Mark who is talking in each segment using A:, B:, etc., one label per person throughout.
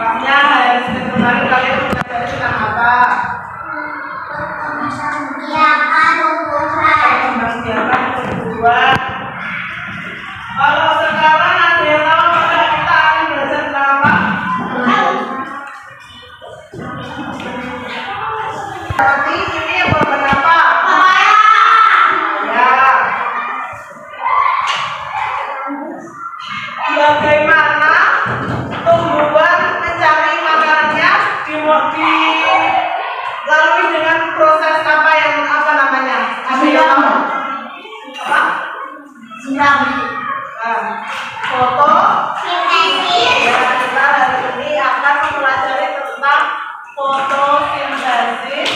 A: Makanya hari Senin kemarin kalian mempelajari tentang apa? Pembiakan tumbuhan. Kalau sekarang ada yang tahu apakah kita akan belajar tentang apa? Berarti ini yang korban apa? Ya. Bagaimana tumbuhan mencari makanannya dilalui dengan proses apa namanya? Ada yang tahu? Apa? Foto. Ya, kita hari ini akan mempelajari tentang fotosintesis.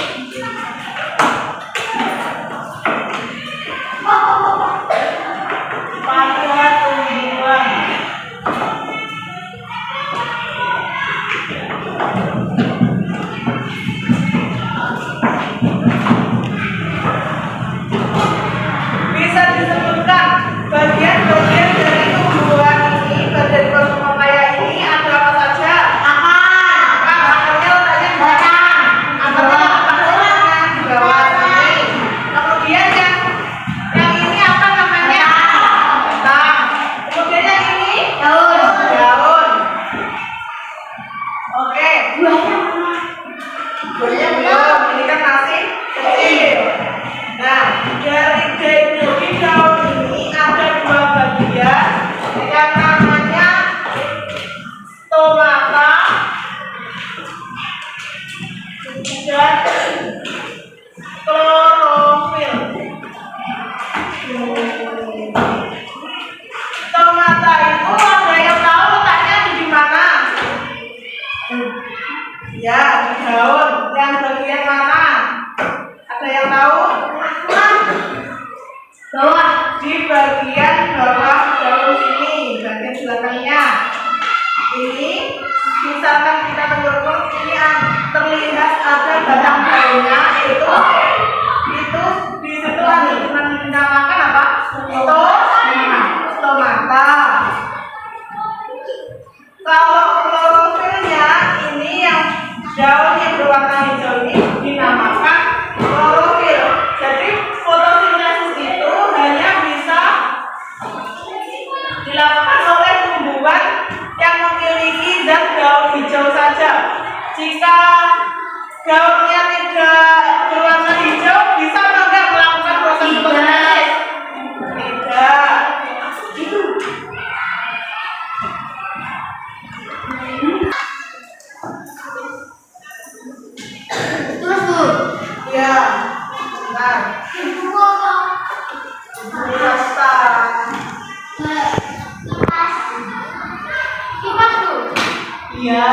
A: Pada tumbuhan. Bisa disebutkan bagian-bagian dari tumbuhan ini, bagian papaya ini ada apa saja? Akarnya letaknya di mana? Akarnya letaknya di bawah sini. Kemudian yang ini apa namanya? Batang. Kemudian yang ini daun. Oke. Buahnya belum. Ini kan masih kecil. Nah, dari daun ini ada dua bagian yang namanya stomata dan klorofil. Stomata itu ada yang tahu letaknya di mana? Ya, di daun. Yang bagian mana? Ada yang tahu? Bawah. Di bagian bawah daun sini, bagian belakangnya. Ini misalkan kita tegur ini terlihat ada batang daunnya, itu di situ ada dinamakan apa? Stomata. Kalau klorofilnya ini yang daun yang berwarna hijau ini dinamakan klorofil. Jadi fotosintesis itu hanya bisa dilakukan oleh tumbuhan yang memiliki zat daun hijau saja. Jika daunnya tidak berwarna hijau, bisa enggak melakukan proses fotosintesis? Tidak. Ya, benar. Iya.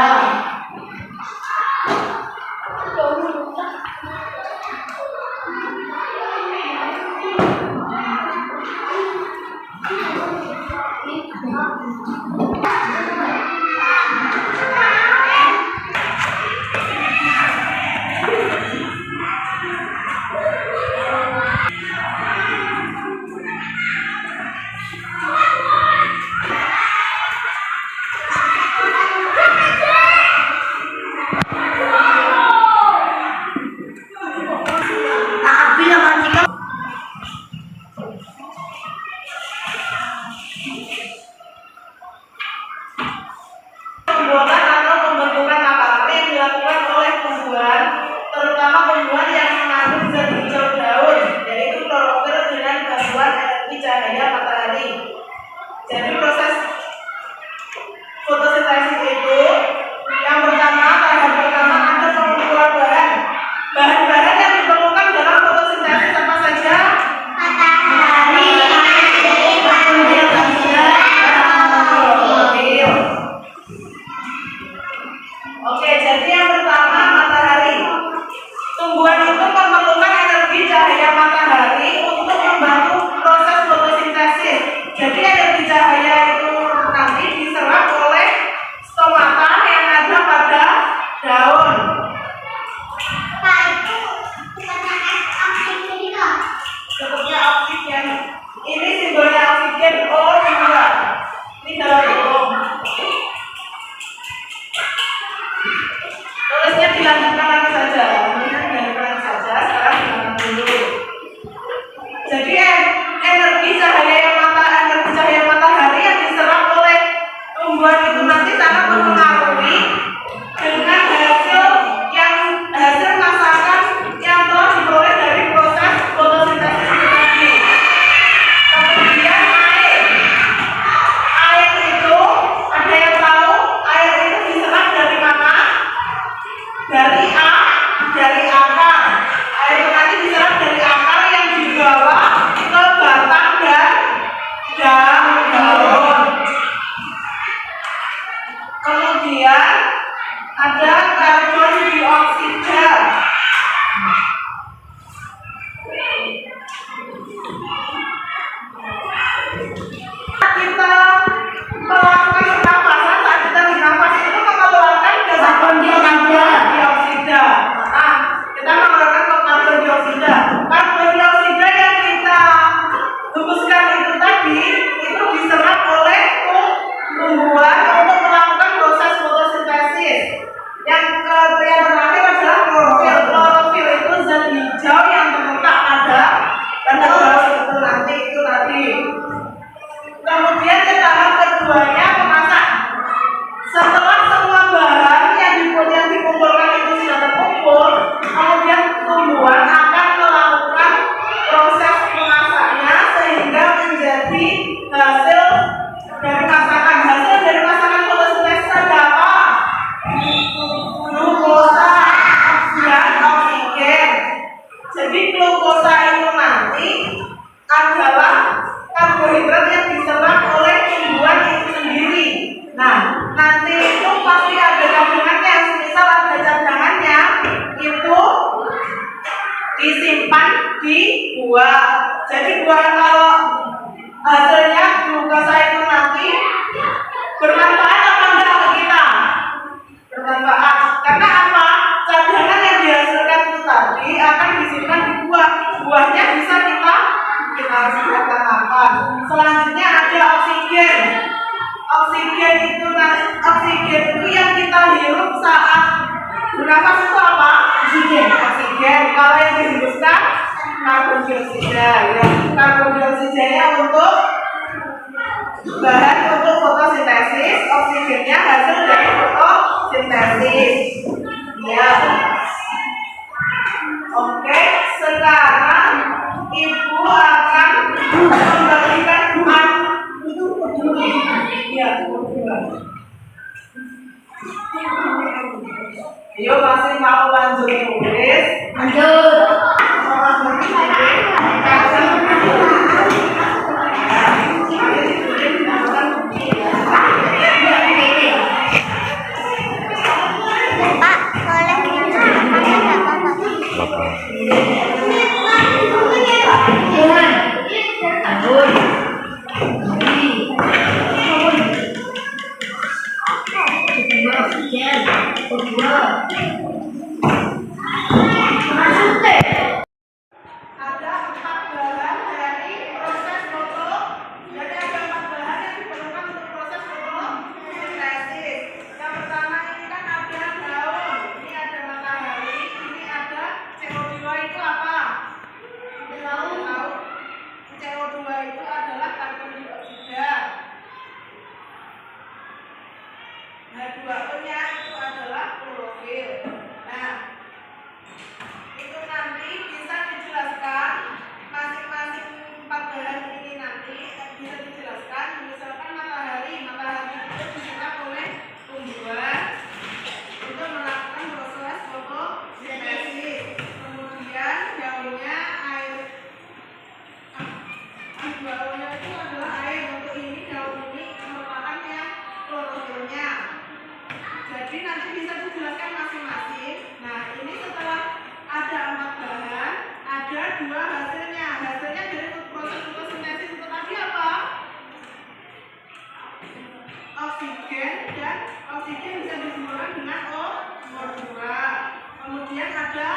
A: Pembuatan atau pembentukan makanan yang dilakukan oleh tumbuhan, terutama tumbuhan yang mengandung zat hijau daun, yaitu klorofil dengan bantuan energi cahaya matahari. Jadi proses fotosintesis itu yang pertama, tahap pertama ada pengumpulan bahan. Bahan-bahan yang diperlukan dalam fotosintesis apa saja? Oke, jadi yang pertama matahari. Tumbuhan itu memerlukan energi cahaya matahari untuk membantu proses fotosintesis. Jadi energi cahaya itu nanti diserap oleh stomata yang ada pada daun. Bentuknya oksigen. Ini simbolnya oksigen O2. Ini dalam O. dilanjutkan lagi saja. Sekarang dilanjutkan dulu. Jadi energi cahaya matahari yang diserap oleh tumbuhan itu nanti sangat mempengaruhi dengan hasil masakan yang telah diperoleh dari proses fotosintesis itu tadi. Kemudian air itu ada yang tahu air itu diserap dari mana? Dari akar. Air itu nanti diserap dari akar yang dibawa ke batang dan daun. Kemudian ada karbon dioksida. Kita melakukan pernapasan, saat kita bernafas itu mengeluarkan karbon dioksida. Kita mengeluarkan karbon dioksida. Karbon dioksida yang kita hembuskan itu tadi itu diserap oleh tumbuhan untuk melakukan proses fotosintesis. Yang terakhir adalah klorofil. Klorofil itu zat hijau yang terletak pada daun itu tadi. Kemudian ke tahap keduanya memasak. Setelah semua bahan yang dikumpulkan itu sudah terkumpul, kemudian tumbuhan akan melakukan proses memasaknya sehingga menjadi hasil dari masakan. Hasil dari masakan fotosintesis ada apa? Glukosa dan oksigen. Jadi glukosa itu nanti adalah karbohidrat yang diserap oleh tumbuhan itu sendiri. Nah, nanti itu pasti ada cadangannya. Misal ada cadangannya, itu disimpan di buah. Jadi buah kalau hasilnya glukosa itu nanti bermanfaat apa enggak ke kita? Bermanfaat. Karena apa? Cadangan yang dihasilkan itu tadi akan disimpan di buah. Buahnya bisa kita hasilkan apa? Selanjutnya ada oksigen. Oksigen itu yang kita hirup saat bernafas itu apa? Oksigen. Kalau yang dihembuskan karbon dioksida. Ya. Karbon dioksidannya untuk bahan untuk fotosintesis, oksigennya hasil dari fotosintesis. Ya. Oke, sekarang Ibu akan membagikan Ayo masih mau lanjut tulis? Lanjut.
B: Pak, boleh minta makan nggak Pak?
A: Ada 4 bahan dari proses foto. Jadi ada 4 bahan yang diperlukan untuk proses fotosintesis. Yang pertama ini kan ada daun, ini ada matahari, ini ada CO2 itu apa? Tahu? CO2 itu adalah karbon dioksida. H2O-nya itu adalah klorofil. Nah, itu nanti bisa dijelaskan masing-masing 4 bahan ini nanti bisa dijelaskan. Misalkan matahari itu diserap oleh tumbuhan untuk melakukan proses fotosintesis. Kemudian daunnya air, H2O-nya itu adalah air. Untuk ini daun ini merupakan yang klorofilnya. Jadi nanti bisa dijelaskan masing-masing. Nah, ini setelah ada 4 bahan, ada 2 hasilnya. Hasilnya dari proses fotosintesis itu tadi apa? Oksigen, dan oksigen bisa disimpulkan dengan O2. Kemudian ada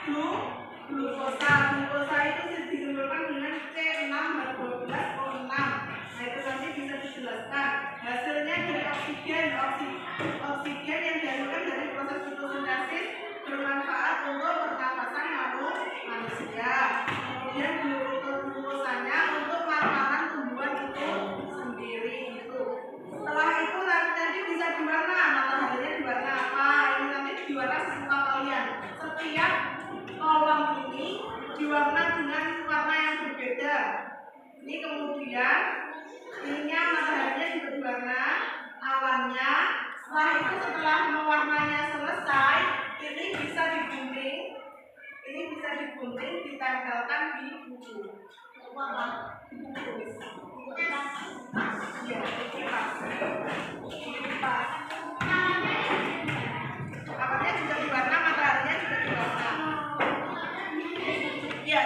A: glukosa. Glukosa itu disimpulkan dengan C6H12O6. Nah, itu nanti bisa dijelaskan. Hasilnya dari oksigen yang dihasilkan dari proses fotosintesis kemudian ininya mataharinya diberi warna awannya. Setelah itu setelah mewarnanya selesai, ini bisa digunting, ditempelkan di buku. Iya, dikipas. Awannya juga diwarna, mataharinya juga diwarna. Iya.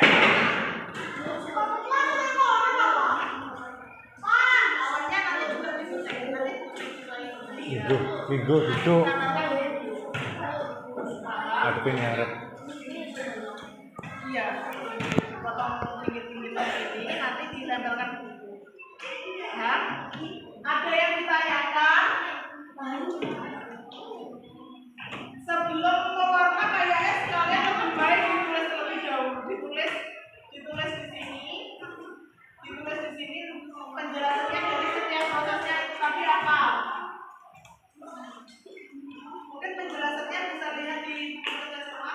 A: Awannya nanti juga digunting,
C: Minggu itu adepin ngarep.
A: Iya, potong pinggir-pinggir ini nanti ditempelkan di buku. Ya, ada yang ditanyakan? Sebelum mewarna kayaknya sekalian lebih baik ditulis terlebih dahulu. Ditulis di sini penjelasannya dari setiap prosesnya itu tadi apa. Mungkin penjelasannya bisa lihat di buku semua.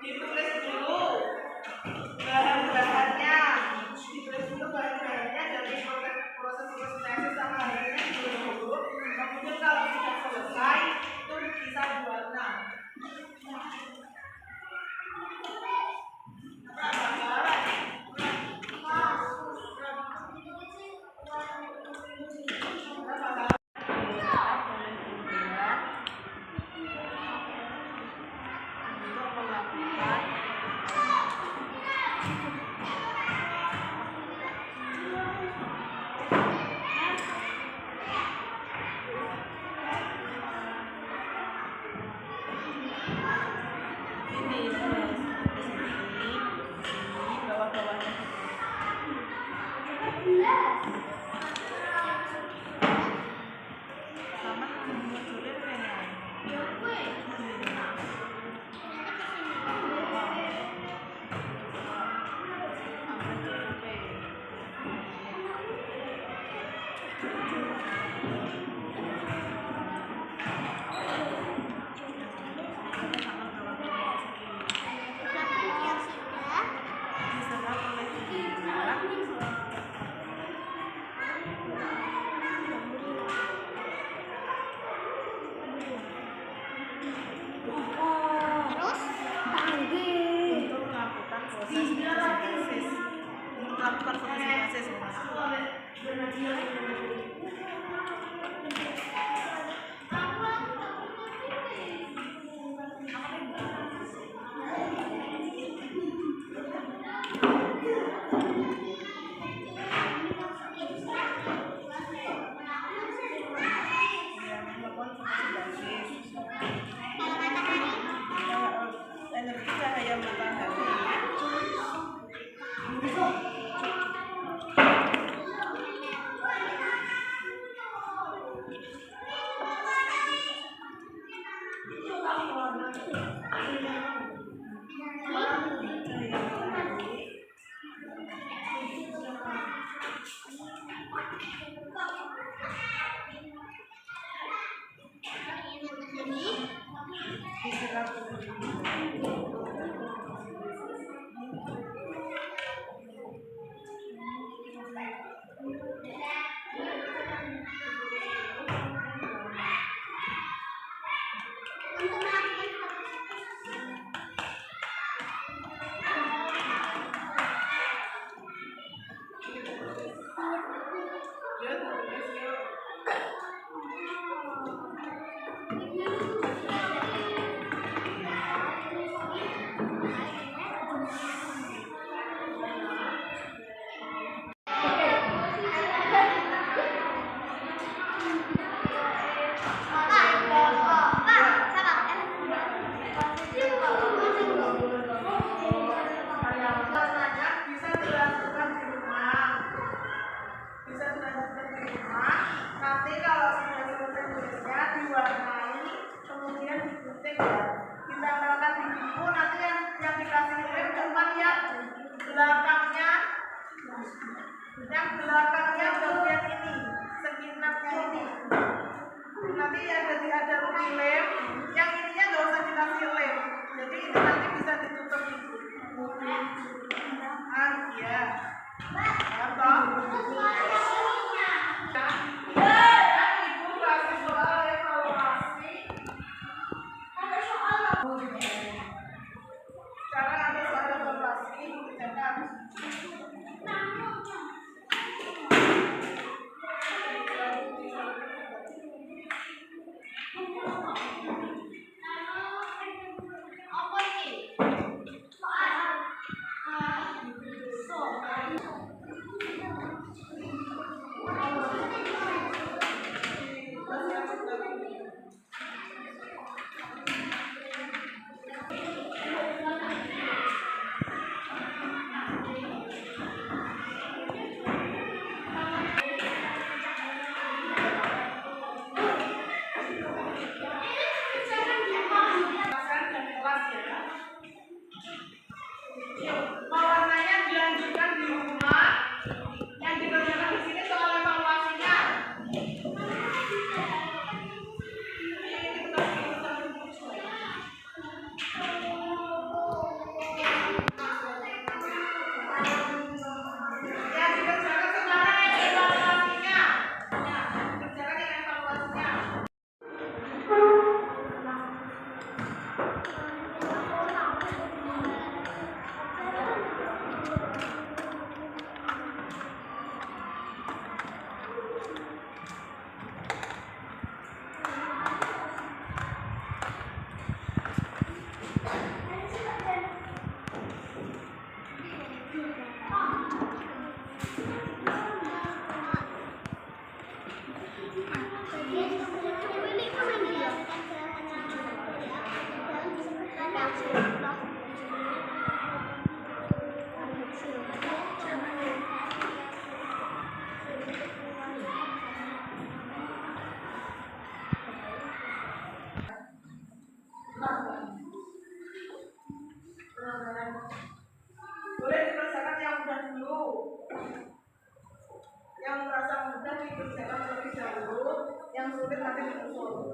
A: Ditulis dulu bahan-bahannya, dari proses sintesis sama hasilnya dulu. Kemudian kalau sudah selesai itu bisa diwarna. Energi cahaya matahari belakangnya bagian ini, sekinapnya ini. Nanti ada lem, yang ininya nggak usah dikasih lem. Jadi ini nanti bisa terasa mudah dikerjakan terlebih dahulu, yang sulit nanti disusul.